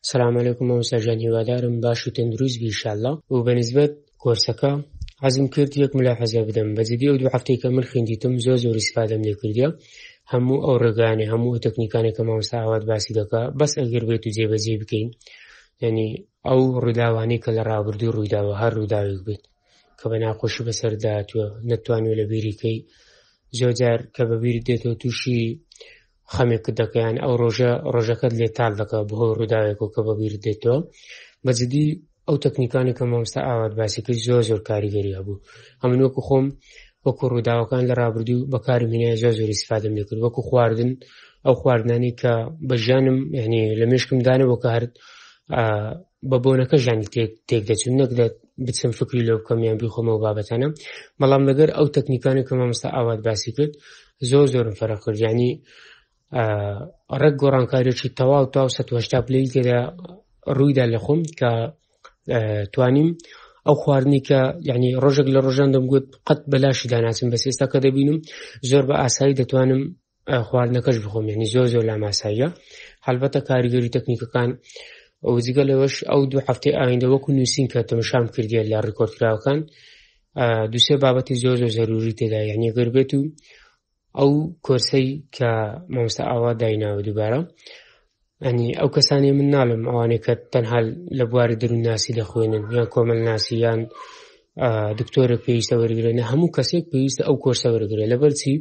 سلام علیکم مامۆستا جان، هیوادارم باش و تەندروست بی ئینشاءالله. و بەنسبەت کۆرسەکە حەزم کرد یەک ملاحەزە بدەم. بەجددی ئەو دوو هەفتەی کە من خوێندیتم زۆر ئیسفادەم لێ کردیە. هەموو ئەو ڕێگانێ هەموو ئەو تەکنیکانێک کە مامۆستا ئاوات باسی دەکا بەس ئەگەر بێت و جێبەجێ بکەین، یعنی ئەو ڕووداوانەی کە لە ڕابردوو ڕوویداوە هەر ڕووداوێک بێت کە بە ناخۆشی بەسەرداتوە نەتوانوێت لە بیریکەی، زۆر جار کە بەبیرت دێتەوە تووشی خەمێکت دەکەیان ئەو ڕۆژەکەت لێ تاڵ دەکات بەهۆی ڕووداوێکەوە کە بەبیرت دێتەوە. بەجددی ئەو تەکنیکانی کە مامۆستا ئاوات باسی کرد زۆر کاریگەری هەبوو. هەمن وەکو خۆم وەکو ڕووداوەکان لە ڕابردوو بەکارم هێنایە زۆر ئیسفادەم لێ کرد، وەکو خواردن، ئەو خواردنانی کە بە ژیانم یعنی لە مێشکم دانەوە کە هەر بە بۆنەکە ژانی تێک دەچون، نەک بچم فکری لەو بکەم یان بیخۆمەوە بابەتانە. بەڵام لەگەر ئەو تەکنیکانی کە مامۆستا ئاوات باسی کرد زۆرم فەرق کرد. یعنی ڕێک گۆڕانکاریەکی تەواو 180 پلەی تێدا ڕوویدا لە خۆم کە توانیم ئەو خواردنی کە یعنی ڕۆژێک لە ڕۆژان دەمگوت قەت بەلاشی داناچم، بەس ئێستا کە دەبینم زۆر بە ئاسایی دەتوانم خواردنەکەش بخۆم، یعنی زۆر لام ئاساییە. هەڵبەتە کاریگەری تەکنیکەکان ئەو جگە لەوەش ئەو دوو هەفتەی ئاینده وەکو نووسین کە تەماشام کردیە لە ڕیکۆردکراوەکان دووسێ بابەتی زۆر زەروری تێدا، یعنی ئەگەر بێت و ئەو کۆرسەی کە مامۆستا ئاوات دایناوە دووبارە، یعنی ئەو کەسانی من ناڵم ئەوانەی کە تەنها لە بواری دەروونناسی دەخوێنن یان کۆمەڵناسی یان دکتۆرێک پێویستە وەرگرێنە، هەموو کەسێک پێویستە ئەو کۆرسە وەرگرێت. لەبەرچی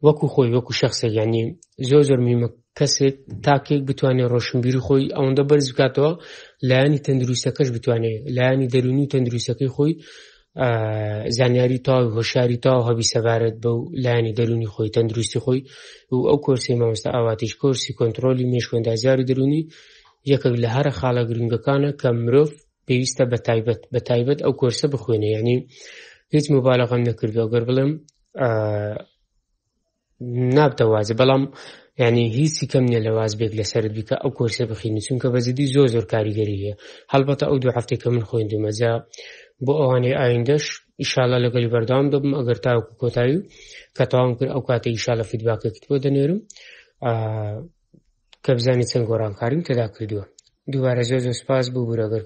وەکو خۆی وەکو شەخسێک، یعنی زۆر میمە کەسێک تاکێک بتوانێت ڕۆشنبیری خۆی ئەوەندە بەرز بکاتەوە لایانی تەندروستەکەش بتوانێت لایانی دەرونی و تەندروستەکەی خۆی زانیاری تاو هۆشیاری تاو هەبی سەبارەت بەو لایانی دەرونی خۆی تەندروستی خۆی. و ئەو کۆرسی مامۆستا ئاواتیش کۆرسی کۆنتڕۆلی مێشکۆندازیاری دەرونی یەکێک لە هەرە خاڵە گرنگەکانە کە مرۆڤ پێویستە بەتایبەت ئەو کۆرسە بخوێنێ. یعنی هیچ مبالغەم نەکردووە ئەگەر بڵێم نابتە وازە، بەڵام یعنی هیچی کەم نییە لە وازبێک لەسەرت بیکە ئەو کۆرسە بخوێنی، چونکە بەجددی زۆر کاریگەری هەیە. هەڵبەتە ئەو دوو هەفتەی کە من خوێندومە جا بۆ ئەوانەی ئایندەش ئینشاڵڵا لەگەڵی بەردەوام دەبم، ئەگەر تاوەکو کۆتایی کە تەواوم کرد ئەو کاتێ ئینشاڵڵا فیدباکێکت بۆ دەنێرم کە بزانێت چەند گۆڕانکاریم تێدا کردووە. دووبارە زۆر سوپاس بۆ بورەگەر.